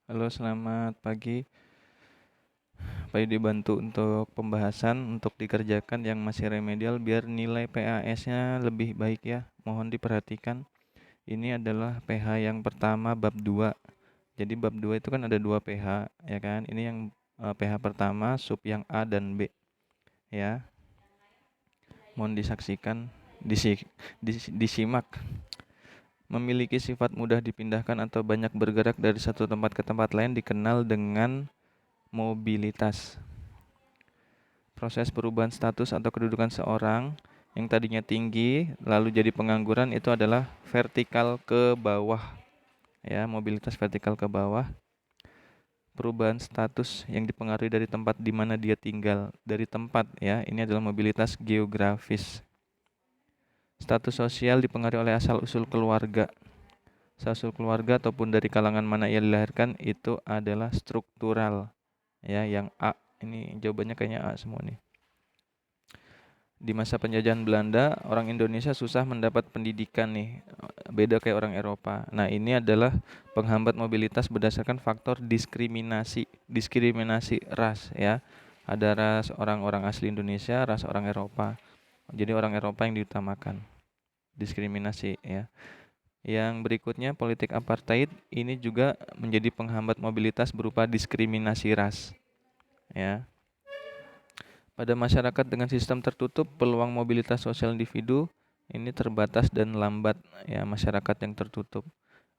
Halo, selamat pagi. Pak Yudi bantu untuk pembahasan untuk dikerjakan yang masih remedial biar nilai PAS-nya lebih baik ya. Mohon diperhatikan. Ini adalah PH yang pertama bab 2. Jadi bab 2 itu kan ada 2 PH ya kan. Ini yang PH pertama sub yang A dan B ya. Mohon disaksikan, disimak. Memiliki sifat mudah dipindahkan atau banyak bergerak dari satu tempat ke tempat lain dikenal dengan mobilitas. Proses perubahan status atau kedudukan seorang yang tadinya tinggi lalu jadi pengangguran itu adalah vertikal ke bawah ya, mobilitas vertikal ke bawah. Perubahan status yang dipengaruhi dari tempat di mana dia tinggal, dari tempat ya, ini adalah mobilitas geografis. Status sosial dipengaruhi oleh asal-usul keluarga. Asal-usul keluarga ataupun dari kalangan mana ia dilahirkan itu adalah struktural ya, yang A. Ini jawabannya kayaknya A semua nih. Di masa penjajahan Belanda, orang Indonesia susah mendapat pendidikan nih, beda kayak orang Eropa. Nah, ini adalah penghambat mobilitas berdasarkan faktor diskriminasi ras ya. Ada ras orang-orang asli Indonesia, ras orang Eropa. Jadi orang Eropa yang diutamakan. Diskriminasi ya. Yang berikutnya politik apartheid ini juga menjadi penghambat mobilitas berupa diskriminasi ras ya. Pada masyarakat dengan sistem tertutup, peluang mobilitas sosial individu ini terbatas dan lambat ya, masyarakat yang tertutup.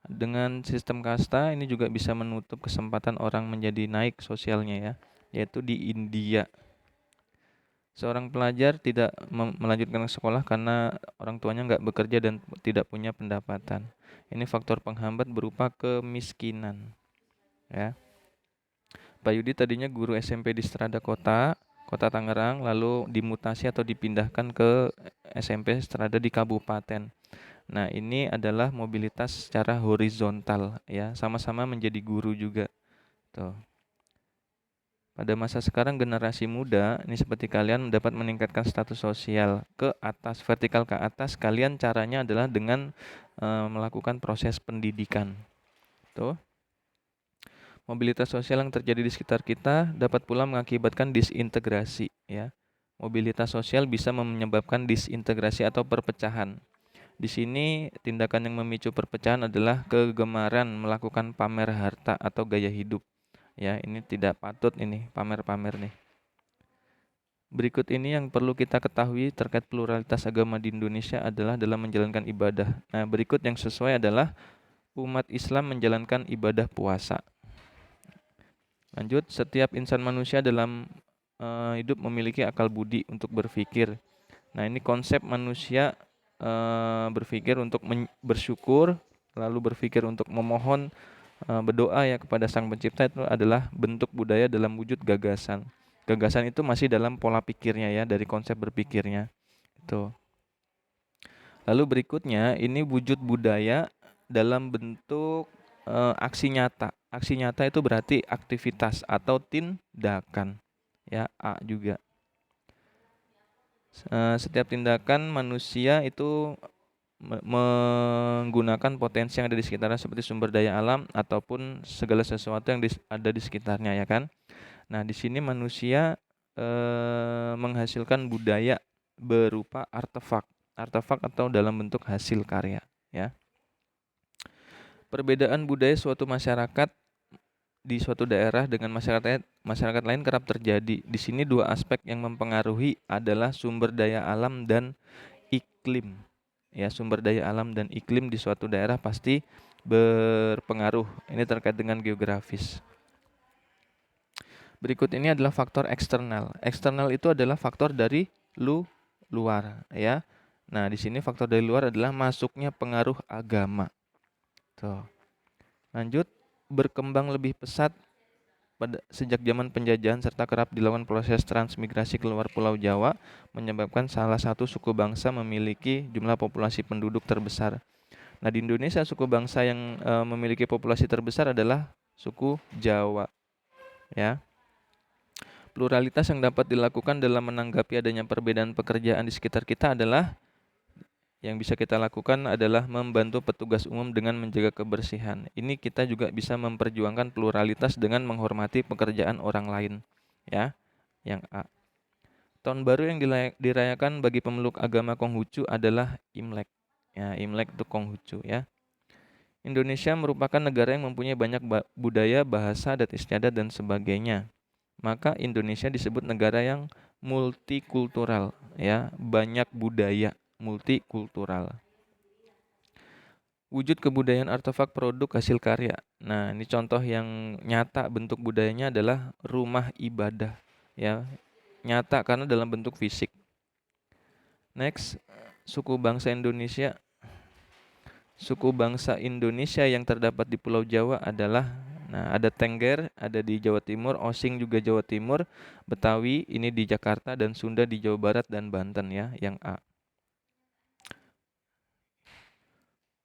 Dengan sistem kasta ini juga bisa menutup kesempatan orang menjadi naik sosialnya ya, yaitu di India. Seorang pelajar tidak melanjutkan sekolah karena orang tuanya nggak bekerja dan tidak punya pendapatan. Ini faktor penghambat berupa kemiskinan ya. Pak Yudi tadinya guru SMP di Strada Kota Tangerang, lalu dimutasi atau dipindahkan ke SMP Strada di kabupaten. Nah, ini adalah mobilitas secara horizontal ya, sama-sama menjadi guru juga. Tuh. Pada masa sekarang generasi muda, ini seperti kalian dapat meningkatkan status sosial ke atas, vertikal ke atas. Kalian caranya adalah dengan melakukan proses pendidikan. Tuh. Mobilitas sosial yang terjadi di sekitar kita dapat pula mengakibatkan disintegrasi ya. Mobilitas sosial bisa menyebabkan disintegrasi atau perpecahan. Di sini tindakan yang memicu perpecahan adalah kegemaran melakukan pamer harta atau gaya hidup. Ya, ini tidak patut ini pamer-pamer nih. Berikut ini yang perlu kita ketahui terkait pluralitas agama di Indonesia adalah dalam menjalankan ibadah. Nah, berikut yang sesuai adalah umat Islam menjalankan ibadah puasa. Lanjut, setiap insan manusia dalam hidup memiliki akal budi untuk berpikir. Nah, ini konsep manusia berpikir untuk bersyukur, lalu berpikir untuk memohon, berdoa ya kepada Sang Pencipta itu adalah bentuk budaya dalam wujud gagasan. Gagasan itu masih dalam pola pikirnya ya, dari konsep berpikirnya. Itu. Lalu berikutnya ini wujud budaya dalam bentuk aksi nyata. Aksi nyata itu berarti aktivitas atau tindakan. Ya, A juga. Setiap tindakan manusia itu menggunakan potensi yang ada di sekitarnya seperti sumber daya alam ataupun segala sesuatu yang ada di sekitarnya ya kan. Nah, di sini manusia menghasilkan budaya berupa artefak. Artefak atau dalam bentuk hasil karya ya. Perbedaan budaya suatu masyarakat di suatu daerah dengan masyarakat lain kerap terjadi. Di sini dua aspek yang mempengaruhi adalah sumber daya alam dan iklim. Ya, sumber daya alam dan iklim di suatu daerah pasti berpengaruh. Ini terkait dengan geografis. Berikut ini adalah faktor eksternal. Eksternal itu adalah faktor dari luar, ya. Nah, di sini faktor dari luar adalah masuknya pengaruh agama. Tuh. Lanjut, berkembang lebih pesat sejak zaman penjajahan serta kerap dilakukan proses transmigrasi keluar Pulau Jawa menyebabkan salah satu suku bangsa memiliki jumlah populasi penduduk terbesar. Nah, di Indonesia suku bangsa yang memiliki populasi terbesar adalah suku Jawa. Ya. Pluralitas yang dapat dilakukan dalam menanggapi adanya perbedaan pekerjaan di sekitar kita adalah yang bisa kita lakukan adalah membantu petugas umum dengan menjaga kebersihan. Ini kita juga bisa memperjuangkan pluralitas dengan menghormati pekerjaan orang lain. Ya, yang A. Tahun baru yang dirayakan bagi pemeluk agama Konghucu adalah Imlek. Ya, Imlek itu Konghucu ya. Indonesia merupakan negara yang mempunyai banyak budaya, bahasa, adat istiadat, dan sebagainya. Maka Indonesia disebut negara yang multikultural, ya, banyak budaya, multikultural. Wujud kebudayaan artefak produk hasil karya. Nah, ini contoh yang nyata bentuk budayanya adalah rumah ibadah, ya, nyata karena dalam bentuk fisik. Next, suku bangsa Indonesia. Suku bangsa Indonesia yang terdapat di Pulau Jawa adalah, nah, ada Tengger, ada di Jawa Timur, Osing juga Jawa Timur, Betawi ini di Jakarta, dan Sunda di Jawa Barat dan Banten ya, yang A.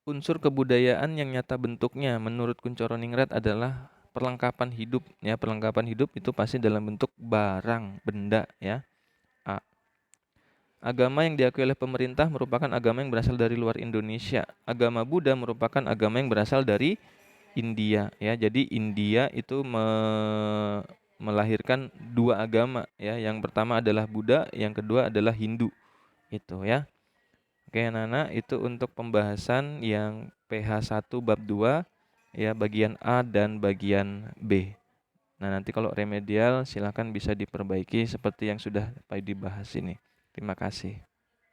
Unsur kebudayaan yang nyata bentuknya menurut Kuncoro Ningrat adalah perlengkapan hidup ya, perlengkapan hidup itu pasti dalam bentuk barang, benda ya. A. Agama yang diakui oleh pemerintah merupakan agama yang berasal dari luar Indonesia. Agama Buddha merupakan agama yang berasal dari India ya. Jadi India itu melahirkan dua agama ya. Yang pertama adalah Buddha, yang kedua adalah Hindu. Itu ya. Oke, Nana, itu untuk pembahasan yang PH 1 bab 2 ya, bagian A dan bagian B. Nah, nanti kalau remedial silakan bisa diperbaiki seperti yang sudah dibahas ini. Terima kasih.